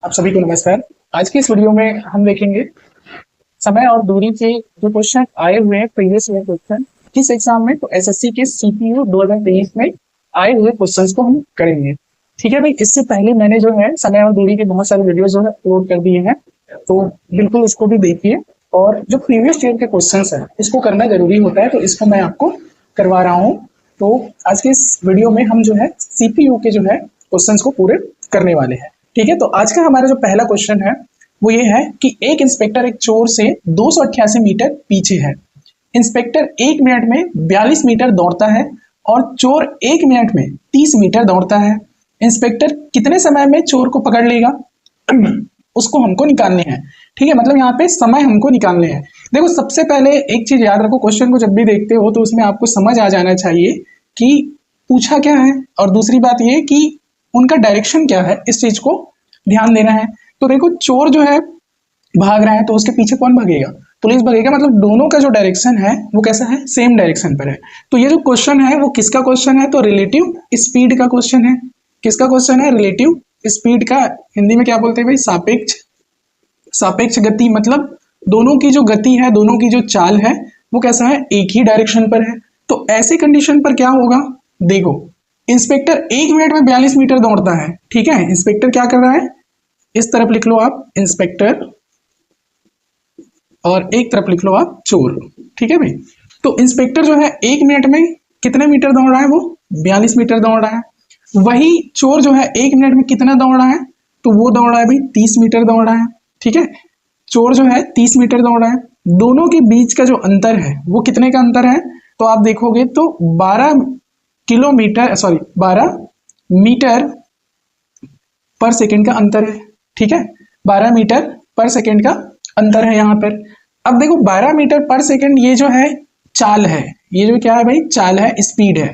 आप सभी को नमस्कार। आज की इस वीडियो में हम देखेंगे समय और दूरी के जो क्वेश्चन आए हुए हैं प्रीवियस ईयर क्वेश्चन किस एग्जाम में, तो एसएससी के सीपीयू 2023 में आए हुए क्वेश्चंस को हम करेंगे। ठीक है भाई, इससे पहले मैंने जो है समय और दूरी के बहुत सारे वीडियो जो है अपलोड कर दिए हैं, तो बिल्कुल उसको भी देखिए। और जो प्रीवियस ईयर के क्वेश्चन है इसको करना जरूरी होता है, तो इसको मैं आपको करवा रहा हूँ। तो आज के इस वीडियो में हम जो है सीपीयू के जो है क्वेश्चन को पूरे करने वाले हैं। ठीक है, तो आज का हमारा जो पहला क्वेश्चन है वो ये है कि एक इंस्पेक्टर एक चोर से 288 मीटर पीछे है। इंस्पेक्टर 1 मिनट में 42 मीटर दौड़ता है और चोर 1 मिनट में 30 मीटर दौड़ता है। इंस्पेक्टर कितने समय में चोर को पकड़ लेगा? उसको हमको निकालने हैं। ठीक है, मतलब यहाँ पे समय हमको निकालने हैं। देखो, सबसे पहले एक चीज याद रखो, क्वेश्चन को जब भी देखते हो तो उसमें आपको समझ आ जाना चाहिए कि पूछा क्या है, और दूसरी बात ये कि उनका डायरेक्शन क्या है, इस चीज को ध्यान देना है। तो देखो, चोर जो है भाग रहा है तो उसके पीछे कौन भागेगा? पुलिस भागेगा। मतलब दोनों का जो डायरेक्शन है वो कैसा है? सेम डायरेक्शन पर है। तो ये जो क्वेश्चन है वो किसका क्वेश्चन है? तो रिलेटिव स्पीड का क्वेश्चन है। किसका क्वेश्चन है? रिलेटिव स्पीड का। हिंदी में क्या बोलते हैं भाई? सापेक्ष। सापेक्ष गति, मतलब दोनों की जो गति है, दोनों की जो चाल है वो कैसा है? एक ही डायरेक्शन पर है। तो ऐसे कंडीशन पर क्या होगा? देखो, इंस्पेक्टर 1 मिनट में 42 मीटर दौड़ता है। ठीक है, इंस्पेक्टर क्या कर रहा है? इस तरफ लिख लो आप इंस्पेक्टर, और एक तरफ लिख लो आप चोर। ठीक है भाई, तो इंस्पेक्टर जो है 1 मिनट में कितने मीटर दौड़ रहा है? वो 42 मीटर दौड़ रहा है। वही चोर जो है 1 मिनट में कितना दौड़ रहा है? तो वो दौड़ रहा है भाई 30 मीटर दौड़ रहा है। ठीक है, चोर जो है 30 मीटर दौड़ रहा है। दोनों के बीच का जो अंतर है वो कितने का अंतर है? तो आप देखोगे तो 12 किलोमीटर, सॉरी 12 मीटर पर सेकंड का अंतर है। ठीक है, 12 मीटर पर सेकंड का अंतर है यहाँ पर। अब देखो, 12 मीटर पर सेकंड ये जो है चाल है, ये जो क्या है भाई? चाल है, स्पीड है।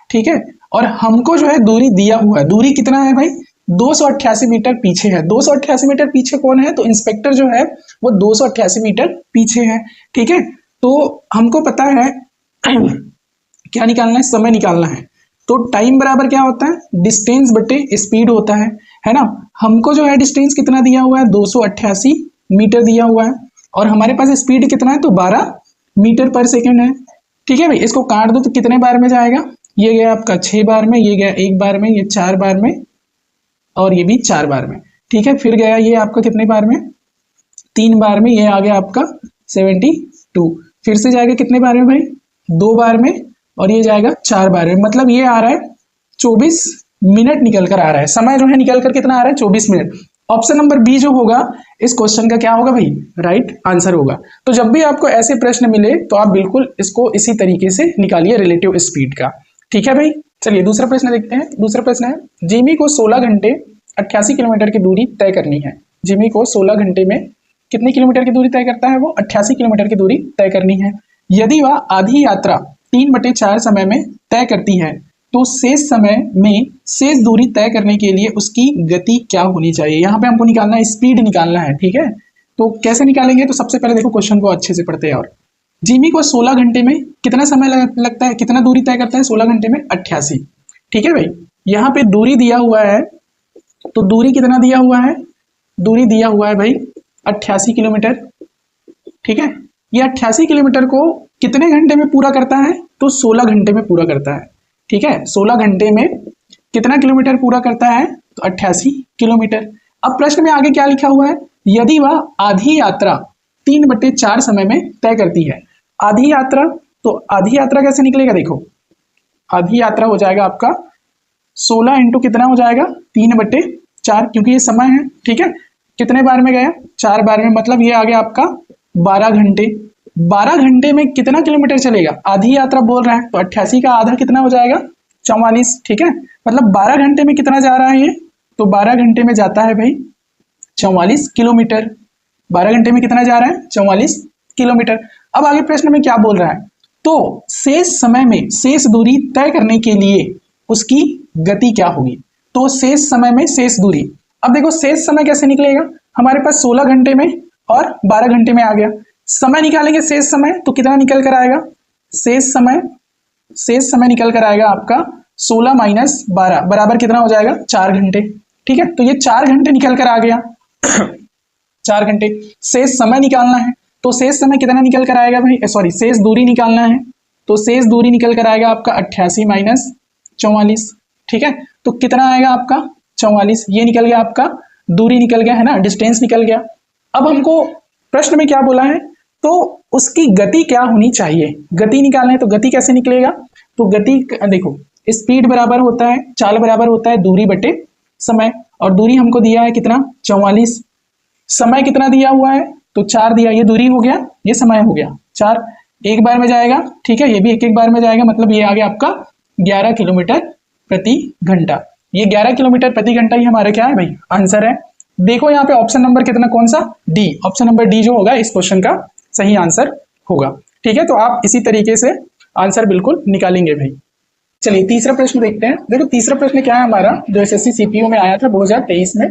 ठीक है, और हमको जो है दूरी दिया हुआ है। दूरी कितना है भाई? 288 मीटर पीछे है। 288 मीटर पीछे कौन है? तो इंस्पेक्टर जो है वो 288 मीटर पीछे है। ठीक है, तो हमको पता है क्या निकालना है? समय निकालना है। तो टाइम बराबर क्या होता है? डिस्टेंस बटे स्पीड होता है ना। हमको जो है डिस्टेंस कितना दिया हुआ है? 288 मीटर दिया हुआ है, और हमारे पास स्पीड कितना है? तो 12 मीटर पर सेकंड है। ठीक है भाई, इसको काट दो तो कितने बार में जाएगा? ये गया आपका 6 बार में, ये गया 1 बार में, ये 4 बार में, और ये भी 4 बार में। ठीक है, फिर गया ये आपका कितने बार में? 3 बार में। ये आ गया आपका 72। फिर से जाएगा कितने बार में भाई? 2 बार में, और ये जाएगा 4 बार में। मतलब ये आ रहा है 24 मिनट निकल कर आ रहा है। समय जो है निकल कर कितना आ रहा है? 24 मिनट। ऑप्शन नंबर बी जो होगा इस क्वेश्चन का क्या होगा भाई? राइट आंसर होगा। तो जब भी आपको ऐसे प्रश्न मिले तो आप बिल्कुल इसको इसी तरीके से निकालिए, रिलेटिव स्पीड का। ठीक है भाई, चलिए दूसरा प्रश्न देखते हैं। दूसरा प्रश्न है, जिमी को 16 घंटे 88 किलोमीटर की दूरी तय करनी है। जिमी को 16 घंटे में कितने किलोमीटर की दूरी तय करता है? वो 88 किलोमीटर की दूरी तय करनी है। यदि वह आधी यात्रा 3/4 समय में तय करती है तो शेष समय में शेष दूरी तय करने के लिए उसकी गति क्या होनी चाहिए? यहाँ पे हमको निकालना है, स्पीड निकालना है। ठीक है, तो कैसे निकालेंगे? तो सबसे पहले देखो क्वेश्चन को अच्छे से पढ़ते हैं। और जिमी को 16 घंटे में कितना समय लगता है? कितना दूरी तय करता है 16 घंटे में? 88। ठीक है भाई, यहाँ पे दूरी दिया हुआ है, तो दूरी कितना दिया हुआ है? दूरी दिया हुआ है भाई 88 किलोमीटर। ठीक है, ये 88 किलोमीटर को कितने घंटे में पूरा करता है? तो 16 घंटे में पूरा करता है। ठीक है, 16 घंटे में कितना किलोमीटर पूरा करता है? तो 88 किलोमीटर। अब प्रश्न में आगे क्या लिखा हुआ है? यदि वह आधी यात्रा 3/4 समय में तय करती है। आधी यात्रा, तो आधी यात्रा कैसे निकलेगा? देखो, आधी यात्रा हो जाएगा आपका 16 इंटू कितना हो जाएगा? 3/4, क्योंकि ये समय है। ठीक है, कितने बार में गया? 4 बार में। मतलब ये आ गया आपका 12 घंटे। 12 घंटे में कितना किलोमीटर चलेगा? आधी यात्रा बोल रहा है, तो 88 का आधा कितना हो जाएगा? 44। ठीक है, मतलब 12 घंटे में कितना जा रहा है ये? तो 12 घंटे में जाता है भाई 44 किलोमीटर। 12 घंटे में कितना जा रहा है? 44 किलोमीटर। अब आगे प्रश्न में क्या बोल रहा है? तो शेष समय में शेष दूरी तय करने के लिए उसकी गति क्या होगी? तो शेष समय में शेष दूरी। अब देखो, शेष समय कैसे निकलेगा? हमारे पास 16 घंटे में और 12 घंटे में आ गया। समय निकालेंगे शेष समय, तो कितना निकल कर आएगा? शेष समय निकल कर आएगा आपका 16 - 12 बराबर कितना हो जाएगा? 4 घंटे। ठीक है, तो ये 4 घंटे निकल कर आ गया 4 घंटे। शेष समय निकालना है, तो शेष समय कितना निकल कर आएगा भाई, सॉरी शेष दूरी निकालना है, तो शेष दूरी निकल कर आएगा आपका 88 माइनस 44। ठीक है, तो कितना आएगा आपका 44, ये निकल गया आपका, दूरी निकल गया है ना, डिस्टेंस निकल गया। अब हमको प्रश्न में क्या बोला है, तो उसकी गति क्या होनी चाहिए, गति निकालना है, तो गति कैसे निकलेगा, तो गति देखो स्पीड बराबर होता है, चाल बराबर होता है दूरी बटे समय, और दूरी हमको दिया है कितना 44, समय कितना दिया हुआ है तो 4 दिया, ये दूरी हो गया, ये समय हो गया 4, एक बार में जाएगा, ठीक है, ये भी एक एक बार में जाएगा, मतलब ये आ गया आपका 11 किलोमीटर प्रति घंटा। ये 11 किलोमीटर प्रति घंटा ही हमारा क्या है भाई, आंसर है। देखो यहाँ पे ऑप्शन नंबर कितना, कौन सा, डी, ऑप्शन नंबर डी जो होगा इस क्वेश्चन का सही आंसर होगा। ठीक है, तो आप इसी तरीके से आंसर बिल्कुल निकालेंगे भाई। चलिए तीसरा प्रश्न देखते हैं। देखो तीसरा प्रश्न क्या है हमारा, जो एसएससी सीपीओ में आया था 2023 में।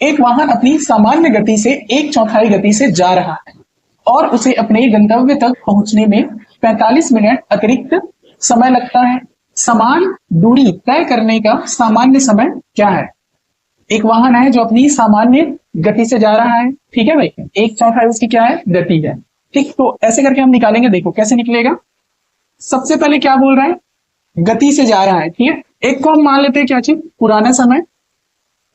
एक वाहन अपनी सामान्य गति से 1/4 गति से जा रहा है और उसे अपने गंतव्य तक पहुंचने में 45 मिनट अतिरिक्त समय लगता है। समान दूरी तय करने का सामान्य समय क्या है। एक वाहन है जो अपनी सामान्य गति से जा रहा है, ठीक है भाई, 1/4 उसकी क्या है, गति है। ठीक, तो ऐसे करके हम निकालेंगे, देखो कैसे निकलेगा। सबसे पहले क्या बोल रहा है, गति से जा रहा है, ठीक है। एक को हम मान लेते हैं क्या चीज, पुराना समय,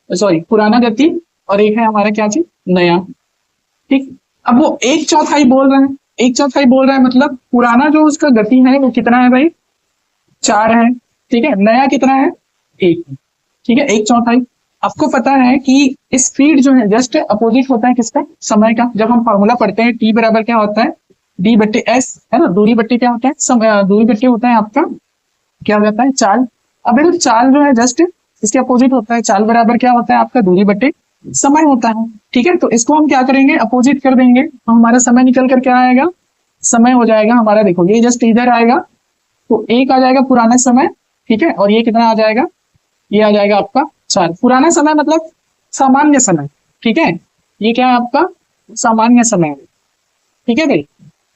सॉरी पुराना गति, और एक है हमारा क्या चीज, नया। ठीक, अब वो 1/4 बोल रहा है, 1/4 बोल रहा है, मतलब पुराना जो उसका गति है वो कितना है भाई, 4 है, ठीक है, नया कितना है, 1, ठीक है, 1/4। आपको पता है कि स्पीड जो है जस्ट अपोजिट होता है किसका, समय का। जब हम फॉर्मूला पढ़ते हैं टी बराबर क्या होता है, डी बट्टे एस, है ना, दूरी बट्टे क्या होता है, समय, दूरी बट्टे होता है आपका क्या हो जाता है, चाल। अब देखो चाल जो है जस्ट इसके अपोजिट होता है, चाल बराबर क्या होता है आपका, दूरी बट्टे समय होता है, ठीक है। तो इसको हम क्या करेंगे, अपोजिट कर देंगे, तो हमारा समय निकल कर क्या आएगा, समय हो जाएगा हमारा, देखो ये जस्ट इधर आएगा, तो 1 आ जाएगा पुराना समय, ठीक है, और ये कितना आ जाएगा, ये आ जाएगा आपका 4। पुराना समय मतलब सामान्य समय, ठीक है, ये क्या है आपका सामान्य समय, ठीक है भाई,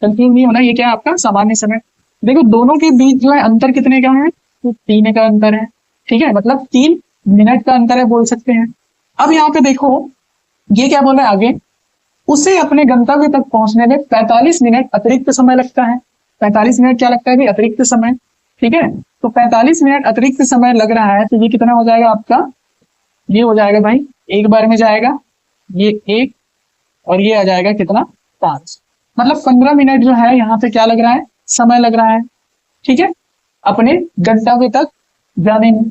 कंफ्यूज नहीं होना, ये क्या है आपका सामान्य समय। देखो दोनों के बीच जो है अंतर कितने का है, तो 3 का अंतर है, ठीक है, मतलब 3 मिनट का अंतर है बोल सकते हैं। अब यहाँ पे देखो ये क्या बोल रहा है आगे, उसे अपने गंतव्य तक पहुंचने में 45 मिनट अतिरिक्त समय लगता है। 45 मिनट क्या लगता है भाई, अतिरिक्त समय, ठीक है। तो 45 मिनट अतिरिक्त समय लग रहा है, तो ये कितना हो जाएगा आपका, ये हो जाएगा भाई, एक बार में जाएगा, ये 1, और ये आ जाएगा कितना 5, मतलब 15 मिनट जो है यहाँ पे क्या लग रहा है, समय लग रहा है, ठीक है, अपने गंतव्य तक जाने में।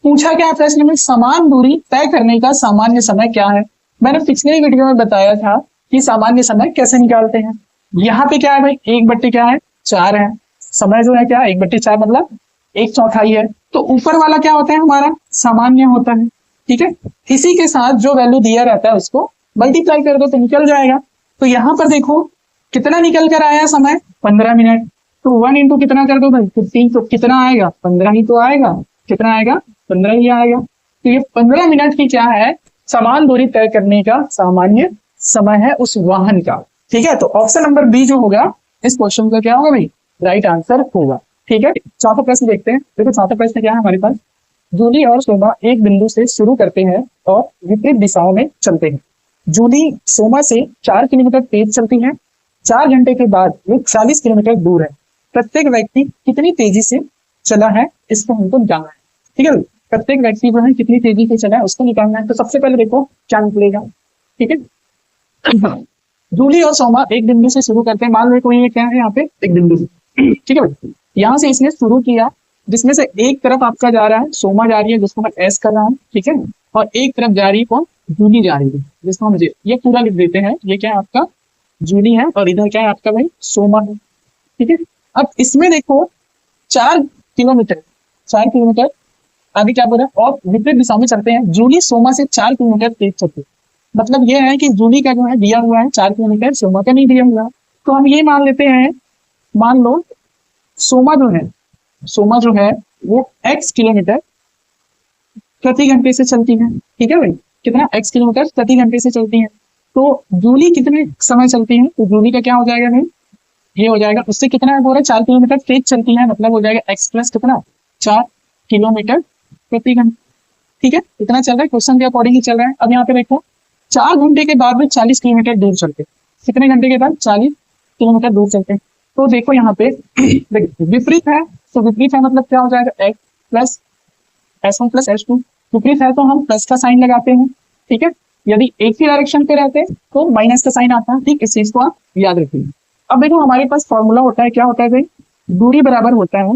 पूछा क्या प्रश्न में, समान दूरी तय करने का सामान्य समय क्या है। मैंने पिछले वीडियो में बताया था कि सामान्य समय कैसे निकालते हैं। यहाँ पे क्या है भाई, 1/4 क्या है, 4 है, समय जो है क्या 1/4 मतलब 1/4 है। तो ऊपर वाला क्या होता है हमारा, सामान्य होता है, ठीक है। इसी के साथ जो वैल्यू दिया रहता है उसको मल्टीप्लाई कर दो तो निकल जाएगा। तो यहाँ पर देखो कितना निकल कर आया समय, 15 मिनट, तो 1 इंटू कितना कर दो भाई 15, तो कितना आएगा 15 ही तो आएगा, कितना आएगा 15 ही आएगा। तो ये 15 मिनट की क्या है, समान दूरी तय करने का सामान्य समय है उस वाहन का, ठीक है। तो ऑप्शन नंबर बी जो होगा इस क्वेश्चन का क्या होगा भाई, राइट आंसर होगा, ठीक है। चौथा प्रश्न देखते हैं। देखो चौथा प्रश्न क्या है हमारे पास, जूली और सोमा एक बिंदु से शुरू करते हैं और विपरीत दिशाओं में चलते हैं। जूली सोमा से 4 किलोमीटर तेज चलती है, 4 घंटे के बाद वो 40 किलोमीटर दूर है। प्रत्येक व्यक्ति कितनी तेजी से चला है इसको हमको जानना है, ठीक है। प्रत्येक व्यक्ति जो है कितनी तेजी से चला है उसको निकालना है। तो सबसे पहले देखो क्या निकलेगा, ठीक है। जूली और सोमा एक बिंदु से शुरू करते हैं, मान लो कोई क्या है यहाँ पे एक बिंदु, ठीक है भाई। यहाँ से इसने शुरू किया, जिसमें से एक तरफ आपका जा रहा है सोमा जा रही है जिसको मैं एस कर रहा हूँ, ठीक है, और एक तरफ जा रही है कौन, जूली जा रही है जिसको हम ये पूरा लिख देते हैं, ये क्या है आपका जूली है और इधर क्या है आपका भाई सोमा है, ठीक है। अब इसमें देखो 4 किलोमीटर आगे क्या बोल रहा है, और विपरीत दिशा में चलते हैं। जूली सोमा से 4 किलोमीटर तेज चलती है, मतलब ये है कि जूली का जो है दिया हुआ है 4 किलोमीटर, सोमा का नहीं दिया हुआ। तो हम ये मान लेते हैं, मान लो सोमा जो है वो x किलोमीटर प्रति घंटे से चलती है, ठीक है भाई, कितना x किलोमीटर प्रति घंटे से चलती है। तो जूली कितने समय चलती है, तो जूली का क्या हो जाएगा भाई, ये हो जाएगा उससे कितना बोल रहा है 4 किलोमीटर तेज चलती है, मतलब हो जाएगा x प्लस कितना 4 किलोमीटर प्रति घंटा, ठीक है, इतना चल रहा है, क्वेश्चन के अकॉर्डिंग ही चल रहा है। अब यहाँ पे देखो 4 घंटे के बाद में 40 किलोमीटर दूर चलते, कितने घंटे के बाद 40 किलोमीटर दूर चलते हैं। तो देखो यहाँ पे विपरीत है, तो विपरीत है मतलब क्या हो जाएगा, x plus S1 plus S2, विपरीत है तो हम प्लस का साइन लगाते हैं, ठीक है। यदि एक ही डायरेक्शन पे रहते तो माइनस का साइन आता है, ठीक, इस चीज को आप याद रखिए। अब देखो हमारे पास फॉर्मूला होता है, क्या होता है भाई, दूरी बराबर होता है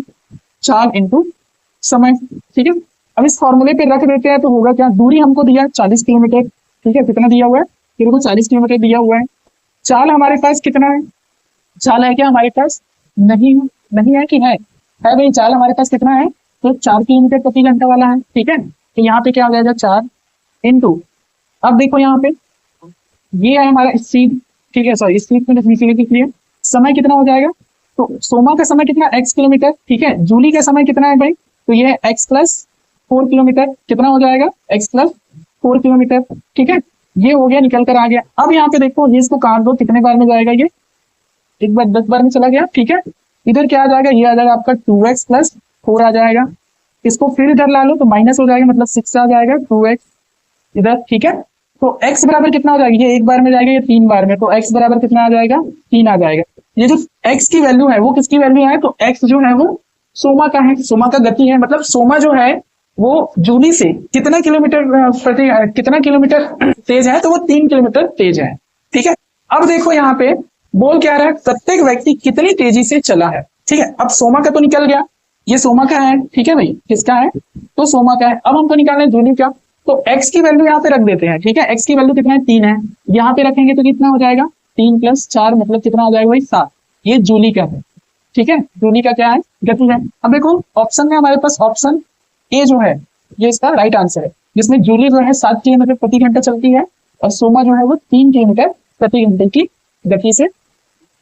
चाल इंटू समय, ठीक है। अब इस फॉर्मूले पे रख देते हैं तो होगा क्या, दूरी हमको दिया 40 किलोमीटर, ठीक है, कितना दिया हुआ है, फिर को 40 किलोमीटर दिया हुआ है। चाल हमारे पास कितना है, चाल है क्या हमारे पास, नहीं नहीं है कि है भाई, चाल हमारे पास कितना है, तो 4 किलोमीटर प्रति घंटा वाला है, ठीक है। तो यहाँ पे क्या हो जाएगा 4 इंटू, अब देखो यहाँ पे ये है हमारा स्पीड, ठीक है, सॉरी स्पीड में लिख लिया, समय कितना हो जाएगा, तो सोमा का समय कितना x किलोमीटर, ठीक है, जूली का समय कितना है भाई, तो ये x प्लस 4 किलोमीटर, कितना हो जाएगा x प्लस 4 किलोमीटर, ठीक है, ये हो गया, निकल कर आ गया। अब यहाँ पे देखो ये इसको काट दो, कितने बार में जाएगा ये, एक बार 10 बार में चला गया, ठीक है। इधर क्या आ जाएगा, ये आ जाएगा आपका 2x प्लस 4 आ जाएगा, इसको फिर इधर ला लो तो माइनस हो जाएगा, मतलब 6 आ जाएगा 2x इधर, ठीक है। तो x बराबर कितना हो जाएगा, ये एक बार में जाएगा, ये 3 बार में, तो x बराबर कितना आ जाएगा, 3 आ जाएगा। ये जो x की वैल्यू है वो किसकी वैल्यू है, तो x जो है वो सोमा का है, सोमा का गति है, मतलब सोमा जो है वो जूली से कितना किलोमीटर तेज है, तो वो 3 किलोमीटर तेज है, ठीक है। अब देखो यहाँ पे बोल क्या रहा है, प्रत्येक व्यक्ति कितनी तेजी से चला है, ठीक है। अब सोमा का तो निकल गया, ये सोमा का है, ठीक है भाई, किसका है, तो सोमा का है। अब हमको निकालना है जूली का, तो x की वैल्यू यहाँ पे रख देते हैं, ठीक है, x की वैल्यू कितना है, 3 है, यहाँ पे रखेंगे तो कितना हो जाएगा, 3 प्लस 4 मतलब कितना हो जाएगा भाई 7, ये जूली का है, ठीक है, जूली का क्या है, गति है। अब देखो ऑप्शन में हमारे पास ऑप्शन ए जो है ये इसका राइट आंसर है, जिसमें जूली जो है 7 किलोमीटर प्रति घंटा चलती है और सोमा जो है वो 3 किलोमीटर प्रति घंटे की गति से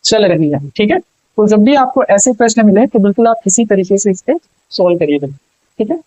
चल रही है, ठीक है। तो जब भी आपको ऐसे प्रश्न मिले तो बिल्कुल आप इसी तरीके से इसके सॉल्व करिएगा, ठीक है।